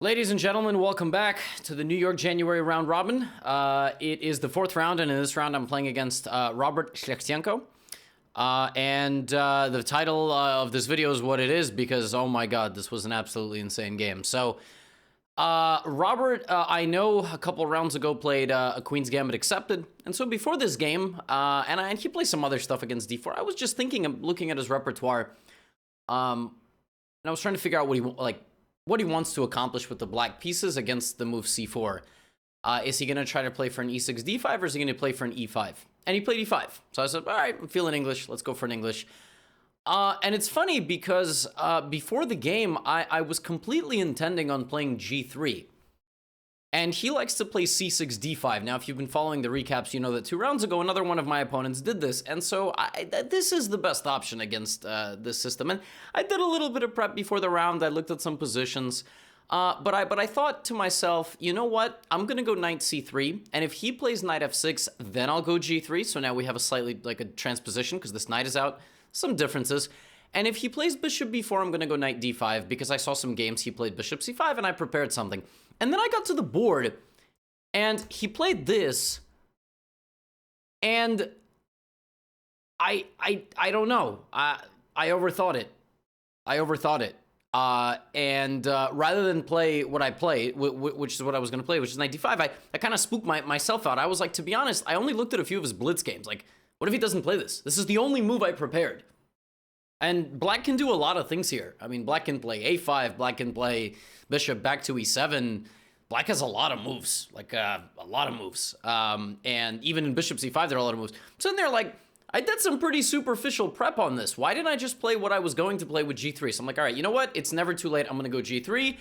Ladies and gentlemen, welcome back to the New York January round robin. It is the fourth round, and in this round I'm playing against Robert Shlechtyenko. The title of this video is what it is because, oh my god, this was an absolutely insane game. So, Robert, I know a couple rounds ago played a Queen's Gambit Accepted, and so before this game, and he plays some other stuff against d4, I was just thinking of looking at his repertoire, and I was trying to figure out what he wants to accomplish with the black pieces against the move c4. Is he going to try to play for an e6 d5, or is he going to play for an e5? And he played e5. So I said, all right, I'm feeling English. Let's go for an English. And it's funny because before the game, I was completely intending on playing g3. And he likes to play c6 d5. Now, if you've been following the recaps, you know that 2 rounds ago, another one of my opponents did this. And so this is the best option against this system. And I did a little bit of prep before the round. I looked at some positions. But I thought to myself, you know what? I'm going to go knight c3. And if he plays knight f6, then I'll go g3. So now we have a slightly like a transposition because this knight is out. Some differences. And if he plays bishop b4, I'm going to go knight d5 because I saw some games he played bishop c5 and I prepared something. And then I got to the board, and he played this, and I don't know. I overthought it. Rather than play what I played, which is what I was going to play, which is knight d5, I kind of spooked myself out. I was like, to be honest, I only looked at a few of his blitz games. Like, what if he doesn't play this? This is the only move I prepared. And black can do a lot of things here. I mean, black can play a5, black can play bishop back to e7. Black has a lot of moves, like a lot of moves. And even in bishop c5, there are a lot of moves. So in there, like, I did some pretty superficial prep on this. Why didn't I just play what I was going to play with g3? So I'm like, all right, you know what? It's never too late. I'm going to go g3.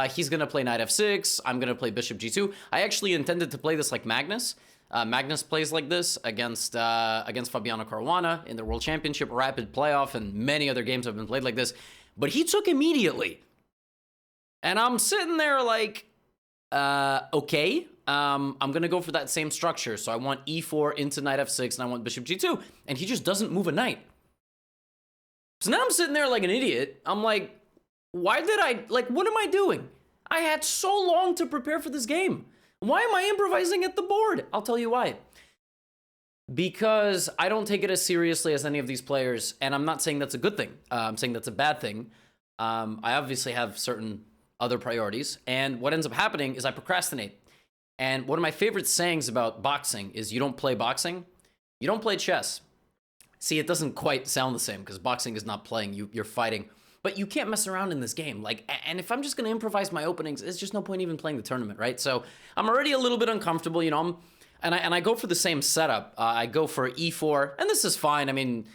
He's going to play knight f6. I'm going to play bishop g2. I actually intended to play this like Magnus. Magnus plays like this against Fabiano Caruana in the World Championship, Rapid Playoff, and many other games have been played like this. But he took immediately. And I'm sitting there like, okay, I'm going to go for that same structure. So I want e4 into knight f6, and I want bishop g2. And he just doesn't move a knight. So now I'm sitting there like an idiot. I'm like, what am I doing? I had so long to prepare for this game. Why am I improvising at the board? I'll tell you why. Because I don't take it as seriously as any of these players, and I'm not saying that's a good thing. I'm saying that's a bad thing. I obviously have certain other priorities, and what ends up happening is I procrastinate. And one of my favorite sayings about boxing is you don't play boxing, you don't play chess. See, it doesn't quite sound the same because boxing is not playing, you're fighting. But you can't mess around in this game. Like, and if I'm just going to improvise my openings, it's just no point even playing the tournament, right? So I'm already a little bit uncomfortable, you know. And I go for the same setup. I go for e4, and this is fine. I mean,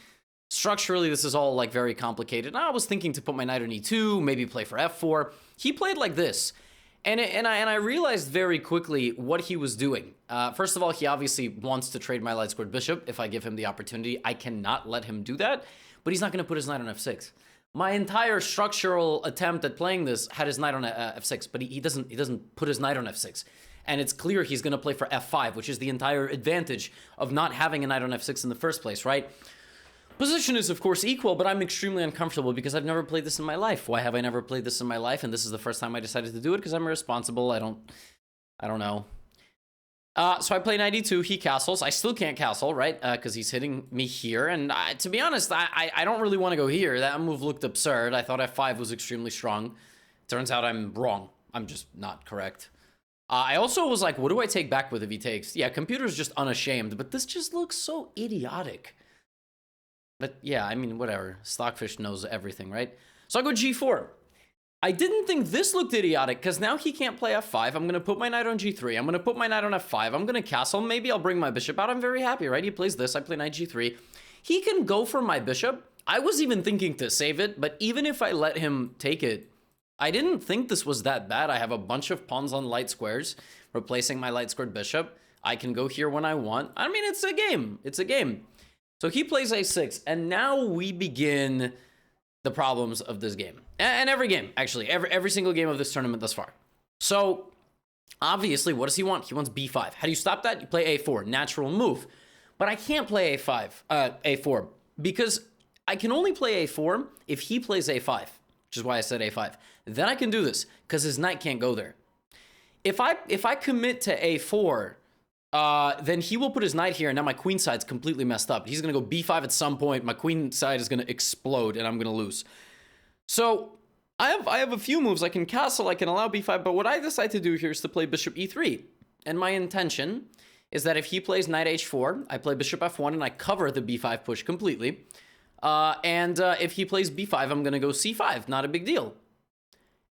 structurally, this is all like very complicated. I was thinking to put my knight on e2, maybe play for f4. He played like this, and I realized very quickly what he was doing. First of all, he obviously wants to trade my light squared bishop if I give him the opportunity. I cannot let him do that, but he's not going to put his knight on f6. My entire structural attempt at playing this had his knight on f6, but he doesn't put his knight on f6. And it's clear he's going to play for f5, which is the entire advantage of not having a knight on f6 in the first place, right? Position is, of course, equal, but I'm extremely uncomfortable because I've never played this in my life. Why have I never played this in my life? And this is the first time I decided to do it because I'm irresponsible. I don't know. So I play knight e2, he castles. I still can't castle, right? Because he's hitting me here. And to be honest, I don't really want to go here. That move looked absurd. I thought f5 was extremely strong. Turns out I'm wrong. I'm just not correct. I also was like, what do I take back with if he takes? Yeah, computer's just unashamed, but this just looks so idiotic. But yeah, I mean, whatever. Stockfish knows everything, right? So I go g4. I didn't think this looked idiotic because now he can't play f5. I'm going to put my knight on g3. I'm going to put my knight on f5. I'm going to castle. Maybe I'll bring my bishop out. I'm very happy, right? He plays this. I play knight g3. He can go for my bishop. I was even thinking to save it, but even if I let him take it, I didn't think this was that bad. I have a bunch of pawns on light squares, replacing my light squared bishop. I can go here when I want. I mean, it's a game. It's a game. So he plays a6, and now we begin the problems of this game. And every game, actually. Every single game of this tournament thus far. So, obviously, what does he want? He wants b5. How do you stop that? You play a4. Natural move. But I can't play a4, because I can only play a4 if he plays a5. which is why I said a5. Then I can do this, because his knight can't go there. If I commit to a4, then he will put his knight here, and now my queen side's completely messed up. He's going to go b5 at some point. My queen side is going to explode, and I'm going to lose. So I have a few moves. I can castle, I can allow b5, but what I decide to do here is to play bishop e3. And my intention is that if he plays knight h4, I play bishop f1, and I cover the b5 push completely. If he plays b5, I'm going to go c5. Not a big deal.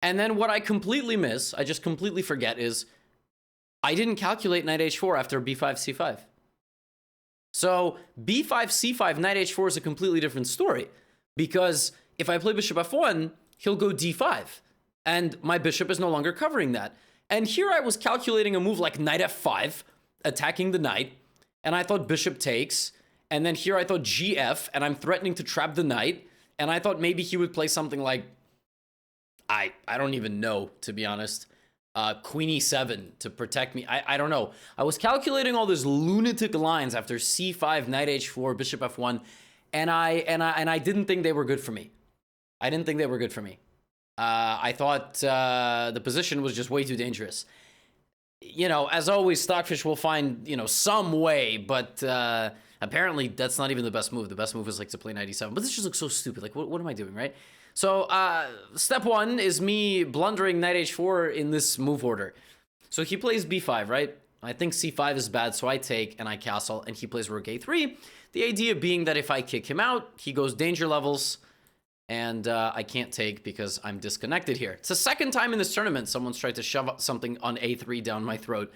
And then what I completely miss, I just completely forget, is I didn't calculate knight h4 after b5, c5. So b5, c5, knight h4 is a completely different story. Because if I play bishop f1, he'll go d5. And my bishop is no longer covering that. And here I was calculating a move like knight f5, attacking the knight. And I thought bishop takes. And then here I thought gf, and I'm threatening to trap the knight. And I thought maybe he would play something like, I don't even know, to be honest. Queen e7 to protect me. I don't know. I was calculating all these lunatic lines after c5, knight h4, bishop f1, and I didn't think they were good for me. I didn't think they were good for me. I thought the position was just way too dangerous. You know, as always, Stockfish will find, you know, some way, but apparently that's not even the best move. The best move is like to play knight e7. But this just looks so stupid. Like, what am I doing, right? So step one is me blundering knight h4 in this move order. So he plays b5, right? I think c5 is bad, so I take and I castle, and he plays rook a3. The idea being that if I kick him out, he goes danger levels, and I can't take because I'm disconnected here. It's the second time in this tournament someone's tried to shove something on a3 down my throat.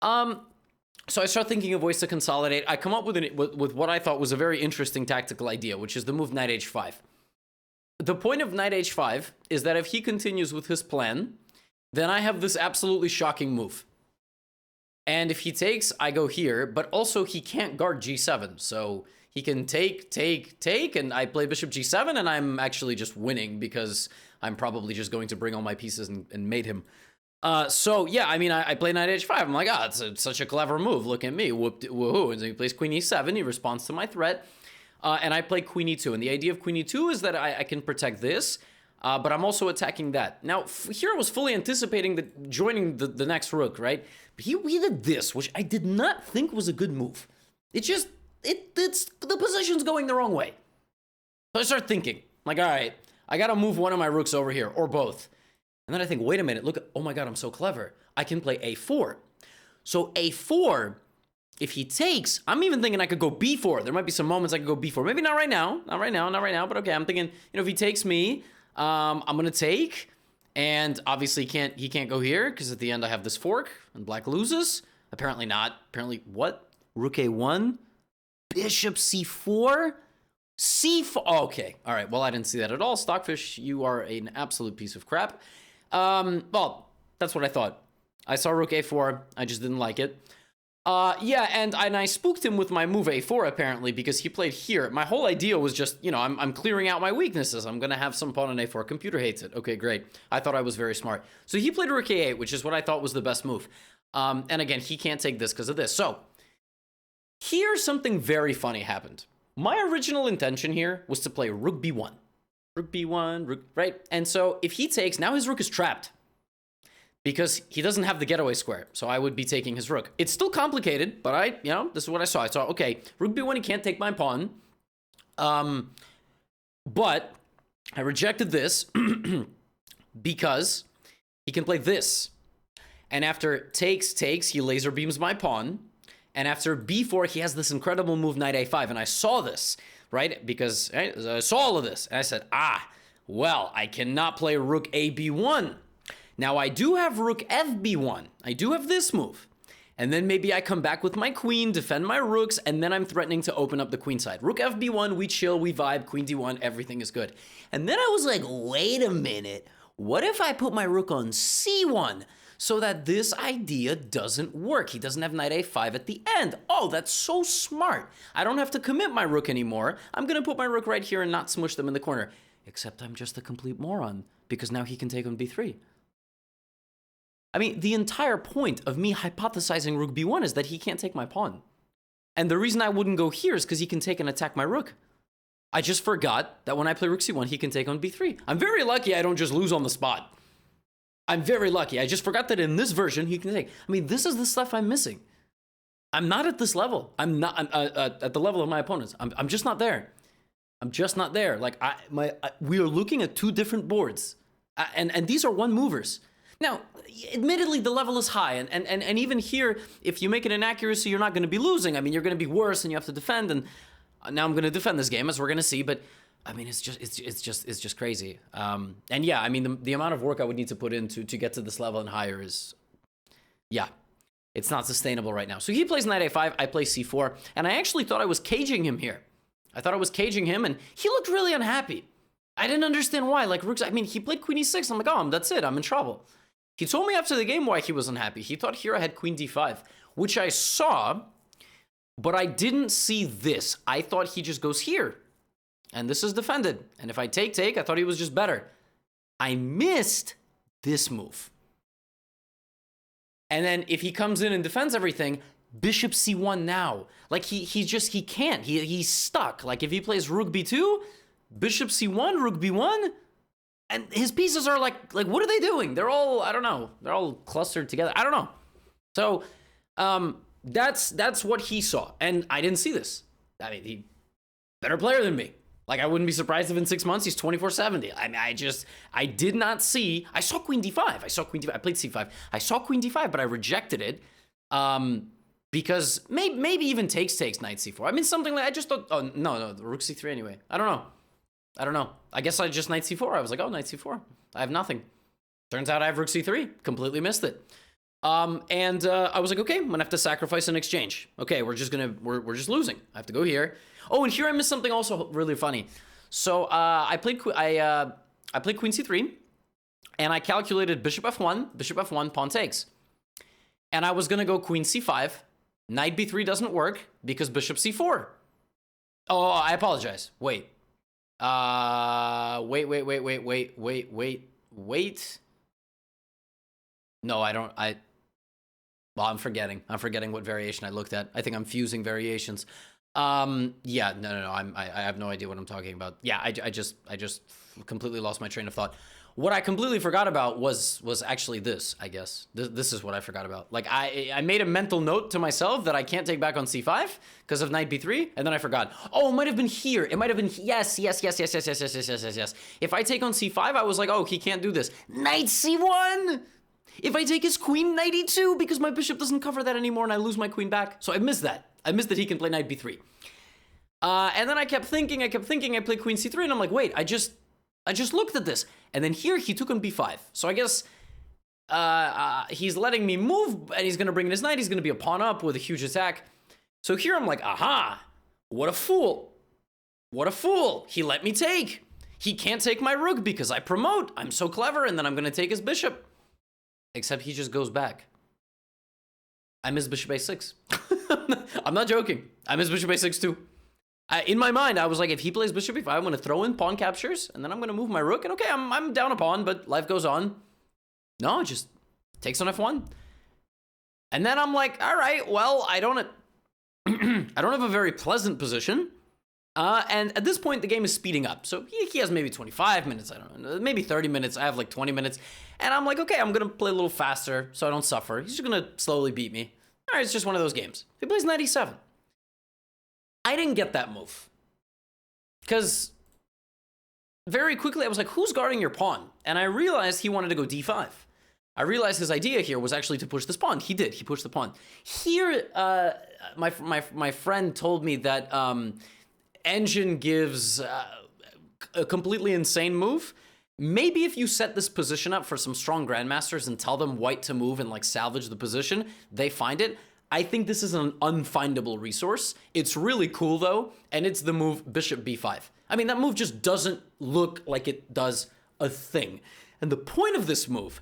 So I start thinking of ways to consolidate. I come up with what I thought was a very interesting tactical idea, which is the move knight h5. The point of knight h5 is that if he continues with his plan, then I have this absolutely shocking move. And if he takes, I go here, but also he can't guard g7. So he can take, and I play bishop g7, and I'm actually just winning because I'm probably just going to bring all my pieces and mate him. So yeah, I mean, I play knight h5. I'm like, it's such a clever move. Look at me, woohoo. And so he plays queen e7. He responds to my threat. And I play queen e2. And the idea of queen e2 is that I can protect this, but I'm also attacking that. Now, here I was fully anticipating joining the next rook, right? But he did this, which I did not think was a good move. It's the position's going the wrong way. So I start thinking, like, all right, I got to move one of my rooks over here, or both. And then I think, wait a minute, look, oh my God, I'm so clever. I can play a4. So a4... if he takes, I'm even thinking I could go b4. There might be some moments I could go b4. Maybe not right now. Not right now. But okay, I'm thinking, you know, if he takes me, I'm going to take. And obviously he can't go here because at the end I have this fork and black loses. Apparently not. Apparently, what? Rook a1? Bishop c4? c4? Oh, okay. All right. Well, I didn't see that at all. Stockfish, you are an absolute piece of crap. Well, that's what I thought. I saw rook a4. I just didn't like it. Yeah, and I spooked him with my move a4, apparently, because he played here. My whole idea was just, you know, I'm clearing out my weaknesses. I'm going to have some pawn on a4. Computer hates it. Okay, great. I thought I was very smart. So he played rook a8, which is what I thought was the best move. And again, he can't take this because of this. So here something very funny happened. My original intention here was to play rook b1. Rook b1, rook, right? And so if he takes, now his rook is trapped, because he doesn't have the getaway square, so I would be taking his rook. It's still complicated, but this is what I saw. I saw, okay, rook b1, he can't take my pawn. But I rejected this because he can play this. And after takes, he laser beams my pawn. And after b4, he has this incredible move, knight a5. And I saw this, right? Because I saw all of this. And I said, well, I cannot play rook a b1. Now, I do have rook fb1. I do have this move. And then maybe I come back with my queen, defend my rooks, and then I'm threatening to open up the queen side. Rook fb1, we chill, we vibe, queen d1, everything is good. And then I was like, wait a minute. What if I put my rook on c1 so that this idea doesn't work? He doesn't have knight a5 at the end. Oh, that's so smart. I don't have to commit my rook anymore. I'm going to put my rook right here and not smush them in the corner. Except I'm just a complete moron, because now he can take on b3. I mean, the entire point of me hypothesizing rook b1 is that he can't take my pawn. And the reason I wouldn't go here is because he can take and attack my rook. I just forgot that when I play rook c1, he can take on b3. I'm very lucky I don't just lose on the spot. I'm very lucky. I just forgot that in this version, he can take. I mean, this is the stuff I'm missing. I'm not at this level. I'm not at the level of my opponents. I'm just not there. I'm just not there. Like, we are looking at two different boards. And these are one movers. Now, admittedly, the level is high. And even here, if you make an inaccuracy, you're not going to be losing. I mean, you're going to be worse and you have to defend. And now I'm going to defend this game, as we're going to see. But I mean, it's just crazy. And yeah, I mean, the amount of work I would need to put in to get to this level and higher is, yeah, it's not sustainable right now. So he plays knight a5, I play c4, and I actually thought I was caging him here. I thought I was caging him, and he looked really unhappy. I didn't understand why. Like, rooks, I mean, he played queen e6. I'm like, oh, that's it. I'm in trouble. He told me after the game why he was unhappy. He thought here I had queen d5, which I saw, but I didn't see this. I thought he just goes here. And this is defended. And if I take, I thought he was just better. I missed this move. And then if he comes in and defends everything, bishop c1 now. Like he can't. He's stuck. Like if he plays rook b2, bishop c1, rook b1, and his pieces are like what are they doing? They're all, I don't know. They're all clustered together. I don't know. So that's what he saw. And I didn't see this. I mean, he better player than me. Like, I wouldn't be surprised if in 6 months he's 24-70. I mean, I did not see. I saw queen d5. I played c5. I saw queen d5, but I rejected it because maybe even takes knight c4. I mean, something like, I just thought, oh, no, rook c3 anyway. I don't know. I guess I just knight c4. I was like, oh, knight c4. I have nothing. Turns out I have rook c3. Completely missed it. And I was like, okay, I'm gonna have to sacrifice in exchange. Okay, we're just losing. I have to go here. Oh, and here I missed something also really funny. So I played queen c3, and I calculated bishop f1, pawn takes. And I was gonna go queen c5. Knight b3 doesn't work because bishop c4. Oh, I apologize. Wait. Wait. No, I don't. Well, I'm forgetting what variation I looked at. I think I'm fusing variations. Yeah, no. I have no idea what I'm talking about. Yeah, I just completely lost my train of thought. What I completely forgot about was actually this, I guess. This is what I forgot about. Like, I made a mental note to myself that I can't take back on c5 because of knight b3, and then I forgot. Oh, it might have been here. It might have been, yes. If I take on c5, I was like, oh, he can't do this. Knight c1! If I take his queen, knight e2, because my bishop doesn't cover that anymore and I lose my queen back. So I missed that. I missed that he can play knight b3. And then I kept thinking, I played queen c3, and I'm like, wait, I just looked at this. And then here he took on b5. So I guess he's letting me move, and he's going to bring in his knight. He's going to be a pawn up with a huge attack. So here I'm like, aha, what a fool. What a fool. He let me take. He can't take my rook because I promote. I'm so clever, and then I'm going to take his bishop. Except he just goes back. I miss bishop a6. I'm not joking. I miss bishop a6 too. In my mind, I was like, if he plays bishop e5, I'm going to throw in pawn captures, and then I'm going to move my rook, and okay, I'm down a pawn, but life goes on. No, it just takes on f1. And then I'm like, all right, well, I don't have a very pleasant position. And at this point, the game is speeding up. So he has maybe 25 minutes, I don't know, maybe 30 minutes. I have like 20 minutes. And I'm like, okay, I'm going to play a little faster so I don't suffer. He's just going to slowly beat me. All right, it's just one of those games. He plays knight e7. I didn't get that move. Because very quickly, I was like, who's guarding your pawn? And I realized he wanted to go d5. I realized his idea here was actually to push this pawn. He did. He pushed the pawn. Here, my friend told me that Engine gives a completely insane move. Maybe if you set this position up for some strong grandmasters and tell them white to move and like salvage the position, they find it. I think this is an unfindable resource. It's really cool though, and it's the move bishop b5. I mean, that move just doesn't look like it does a thing. And the point of this move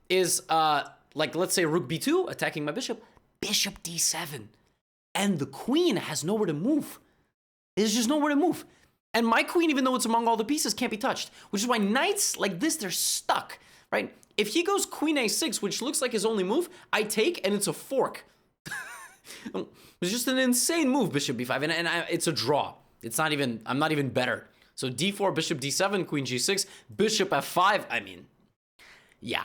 is, like, let's say rook b2, attacking my bishop, bishop d7. And the queen has nowhere to move. There's just nowhere to move. And my queen, even though it's among all the pieces, can't be touched. Which is why knights like this, they're stuck, right? If he goes queen a6, which looks like his only move, I take, and it's a fork. It's just an insane move, bishop b5, and it's a draw. It's not even, I'm not even better. So d4, bishop d7, queen g6, bishop f5. I mean, yeah,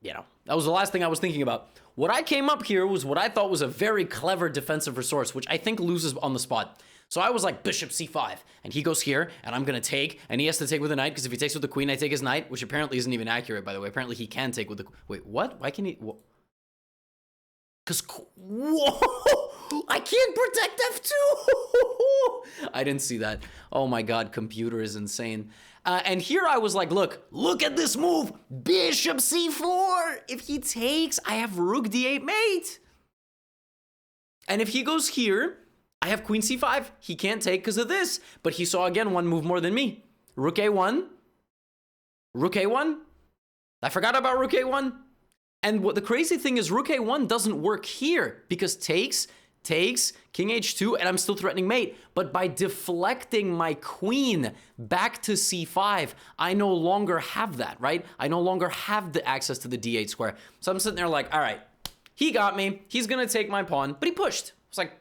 you know, that was the last thing I was thinking about. What I came up here was what I thought was a very clever defensive resource, which I think loses on the spot. So I was like, bishop c5, and he goes here, and I'm going to take, and he has to take with the knight, because if he takes with the queen, I take his knight, which apparently isn't even accurate, by the way. Apparently he can take with the... Wait, what? Why can he... Because... Whoa! I can't protect f2! I didn't see that. Oh my god, computer is insane. And here I was like, look at this move! Bishop c4! If he takes, I have rook d8 mate! And if he goes here... I have queen c5. He can't take because of this. But he saw, again, one move more than me. Rook a1. Rook a1. I forgot about rook a1. And what the crazy thing is, rook a1 doesn't work here because takes, king h2, and I'm still threatening mate. But by deflecting my queen back to c5, I no longer have that, right? I no longer have the access to the d8 square. So I'm sitting there like, all right, he got me. He's going to take my pawn. But he pushed. It's like...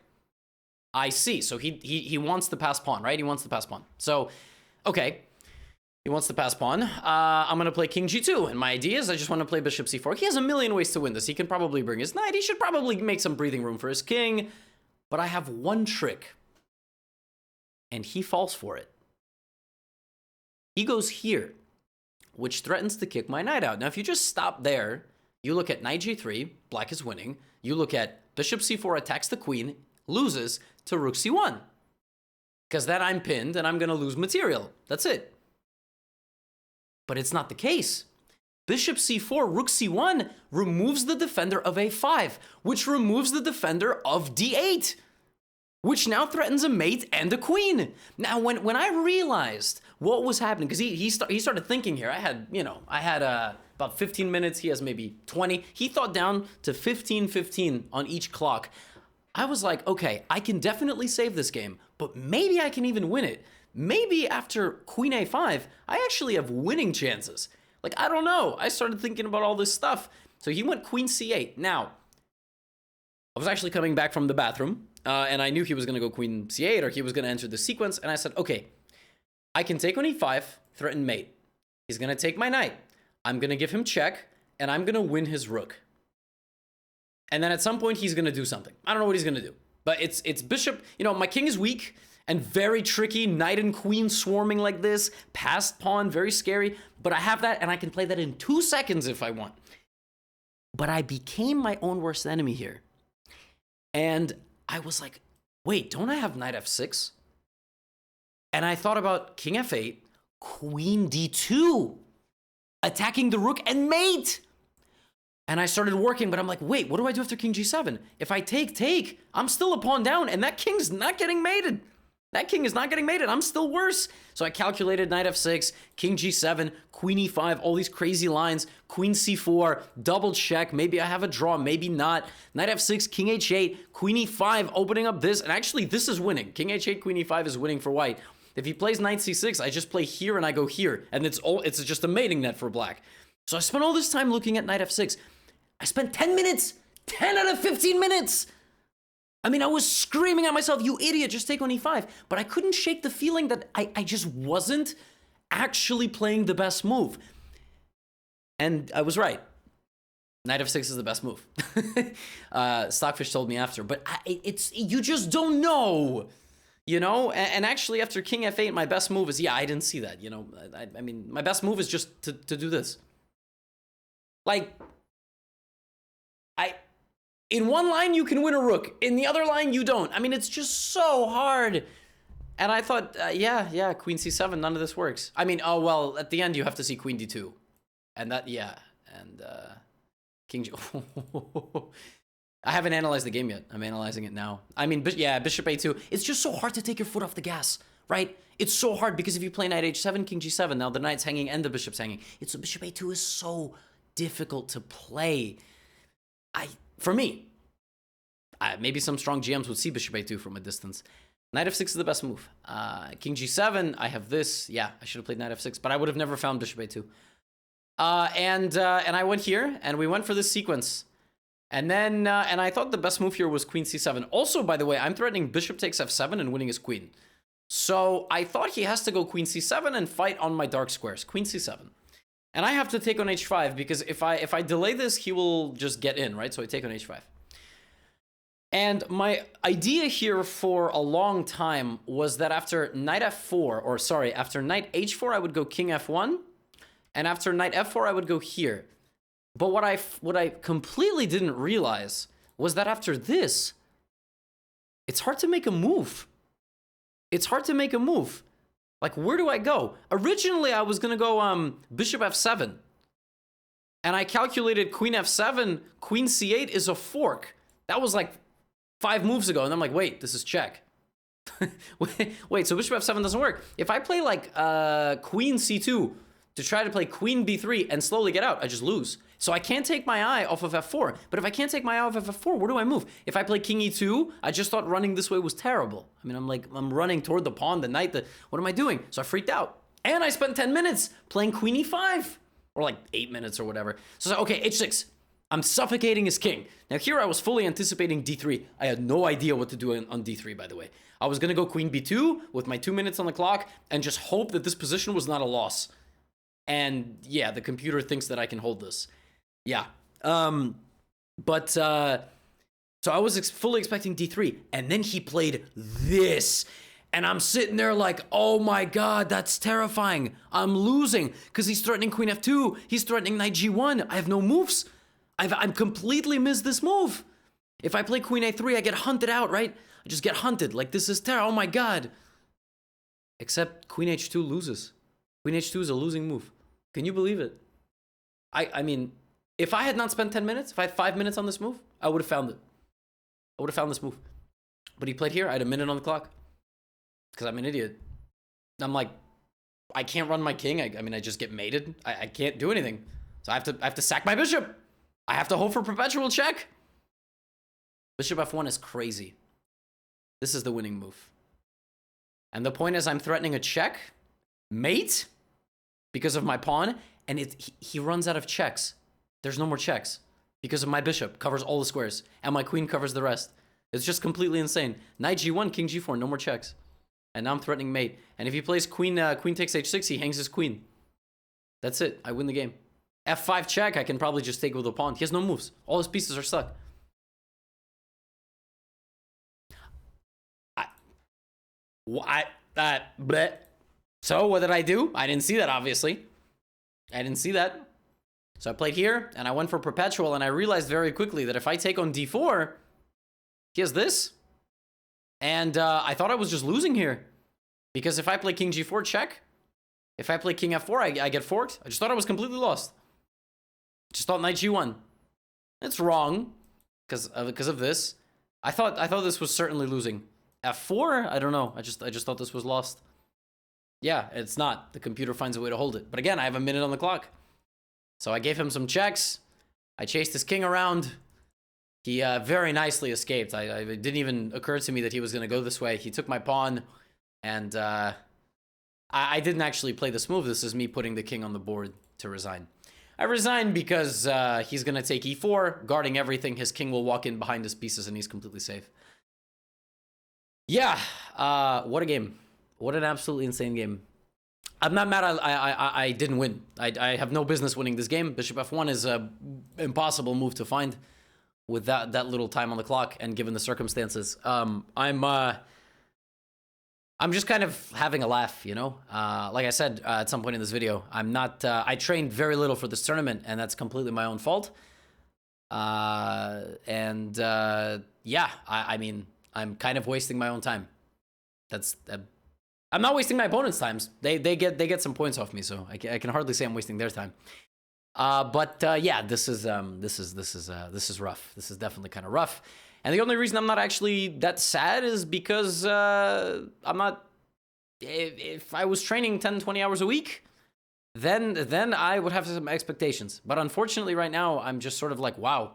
I see. So he wants the pass pawn, right? He wants the pass pawn. So, okay. He wants the pass pawn. I'm going to play king g2. And my idea is I just want to play bishop c4. He has a million ways to win this. He can probably bring his knight. He should probably make some breathing room for his king. But I have one trick. And he falls for it. He goes here, which threatens to kick my knight out. Now, if you just stop there, you look at knight g3, black is winning. You look at bishop c4 attacks the queen, loses to rook c1. Because then I'm pinned and I'm going to lose material. That's it. But it's not the case. Bishop c4, rook c1 removes the defender of a5, which removes the defender of d8, which now threatens a mate and a queen. Now, when I realized what was happening, because he started thinking here, I had about 15 minutes. He has maybe 20. He thought down to 15 on each clock. I was like, okay, I can definitely save this game, but maybe I can even win it. Maybe after queen a5, I actually have winning chances. Like, I don't know. I started thinking about all this stuff. So he went queen c8. Now, I was actually coming back from the bathroom, and I knew he was going to go queen c8, or he was going to enter the sequence, and I said, okay, I can take on e5, threaten mate. He's going to take my knight. I'm going to give him check, and I'm going to win his rook. And then at some point, he's going to do something. I don't know what he's going to do. But it's bishop. You know, my king is weak and very tricky. Knight and queen swarming like this. Passed pawn, very scary. But I have that, and I can play that in 2 seconds if I want. But I became my own worst enemy here. And I was like, wait, don't I have knight f6? And I thought about king f8, queen d2, attacking the rook and mate. And I started working, but I'm like, wait, what do I do after king g7? If I take, I'm still a pawn down, and that king's not getting mated. That king is not getting mated. I'm still worse. So I calculated knight f6, king g7, queen e5, all these crazy lines, queen c4, double check. Maybe I have a draw, maybe not. Knight f6, king h8, queen e5, opening up this. And actually, this is winning. King h8, queen e5 is winning for white. If he plays knight c6, I just play here and I go here. And it's just a mating net for black. So I spent all this time looking at knight f6. I spent 10 minutes, 10 out of 15 minutes. I mean, I was screaming at myself, you idiot, just take on e5. But I couldn't shake the feeling that I just wasn't actually playing the best move. And I was right. Knight f6 is the best move. Stockfish told me after, but you just don't know. You know, and actually after king f8, my best move is, I didn't see that, you know. I mean, my best move is just to do this. Like... In one line, you can win a rook. In the other line, you don't. I mean, it's just so hard. And I thought, yeah, queen c7, none of this works. I mean, oh, well, at the end, you have to see queen d2. And that, yeah. And king... I haven't analyzed the game yet. I'm analyzing it now. I mean, yeah, bishop a2. It's just so hard to take your foot off the gas, right? It's so hard because if you play knight h7, king g7, now the knight's hanging and the bishop's hanging. Bishop a2 is so difficult to play. For me, maybe some strong GMs would see bishop a2 from a distance. Knight f6 is the best move. King g7, I have this. Yeah, I should have played knight f6, but I would have never found bishop a2. And I went here, and we went for this sequence. And then, and I thought the best move here was queen c7. Also, by the way, I'm threatening bishop takes f7 and winning his queen. So I thought he has to go queen c7 and fight on my dark squares. Queen c7. And I have to take on h5 because if I delay this, he will just get in, right? So I take on h5. And my idea here for a long time was that after knight f4, or sorry, after knight h4, I would go king f1. And after knight f4, I would go here. But what I completely didn't realize was that after this, it's hard to make a move. It's hard to make a move. Like, where do I go? Originally, I was going to go bishop f7. And I calculated queen f7, queen c8 is a fork. That was like 5 moves ago. And I'm like, wait, this is check. wait, so bishop f7 doesn't work. If I play like queen c2 to try to play queen b3 and slowly get out, I just lose. So I can't take my eye off of f4. But if I can't take my eye off of f4, where do I move? If I play king e2, I just thought running this way was terrible. I mean, I'm running toward the pawn, the knight, what am I doing? So I freaked out. And I spent 10 minutes playing queen e5. Or like 8 minutes or whatever. So okay, h6. I'm suffocating his king. Now here I was fully anticipating d3. I had no idea what to do on d3, by the way. I was gonna go queen b2 with my 2 minutes on the clock and just hope that this position was not a loss. And yeah, the computer thinks that I can hold this. Yeah. So I was fully expecting d3, and then he played this. And I'm sitting there like, oh my God, that's terrifying. I'm losing because he's threatening queen f2. He's threatening knight g1. I have no moves. I've completely missed this move. If I play queen a3, I get hunted out, right? I just get hunted. Like, this is terrible. Oh my God. Except queen h2 loses. Queen h2 is a losing move. Can you believe it? I mean, if I had not spent 10 minutes, if I had 5 minutes on this move, I would have found it. I would have found this move. But he played here. I had a minute on the clock. Because I'm an idiot. I'm like, I can't run my king. I mean, I just get mated. I can't do anything. So I have to sack my bishop. I have to hope for perpetual check. Bishop f1 is crazy. This is the winning move. And the point is, I'm threatening a check, mate, because of my pawn, and he runs out of checks. There's no more checks because of my bishop covers all the squares, and my queen covers the rest. It's just completely insane. Knight g1, king g4, no more checks. And now I'm threatening mate. And if he plays queen takes h6, he hangs his queen. That's it. I win the game. f5 check, I can probably just take with a pawn. He has no moves. All his pieces are stuck. So what did I do? I didn't see that, obviously. I didn't see that. So I played here, and I went for perpetual, and I realized very quickly that if I take on d4, he has this. And I thought I was just losing here. Because if I play king g4, check. If I play king f4, I get forked. I just thought I was completely lost. Just thought knight g1. It's wrong. Because of this. I thought this was certainly losing. f4? I don't know. I just thought this was lost. Yeah, it's not. The computer finds a way to hold it. But again, I have a minute on the clock. So I gave him some checks. I chased his king around. He very nicely escaped. It didn't even occur to me that he was going to go this way. He took my pawn, and I didn't actually play this move. This is me putting the king on the board to resign. I resigned because he's going to take e4, guarding everything. His king will walk in behind his pieces, and he's completely safe. Yeah, what a game. What an absolutely insane game. I'm not mad I didn't win. I have no business winning this game. Bishop f1 is an impossible move to find with that little time on the clock, and given the circumstances. I'm just kind of having a laugh, you know? Like I said at some point in this video, I trained very little for this tournament, and that's completely my own fault. Yeah, I mean, I'm kind of wasting my own time. I'm not wasting my opponent's times. They get some points off me, so I can hardly say I'm wasting their time. Yeah, this is rough. This is definitely kind of rough. And the only reason I'm not actually that sad is because I'm not. If I was training 10, 20 hours a week, then I would have some expectations. But unfortunately, right now, I'm just sort of like, wow,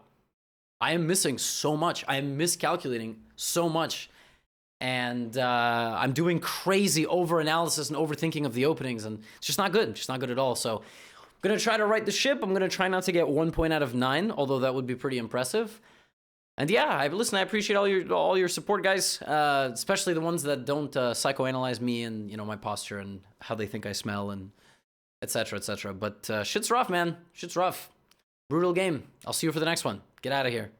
I am missing so much. I am miscalculating so much. And I'm doing crazy over-analysis and overthinking of the openings, and it's just not good. It's just not good at all. So I'm going to try to right the ship. I'm going to try not to get 1 point out of 9, although that would be pretty impressive. And yeah, I appreciate all your support, guys. Especially the ones that don't psychoanalyze me and my posture and how they think I smell and etc. etc. But shit's rough, man. Shit's rough. Brutal game. I'll see you for the next one. Get out of here.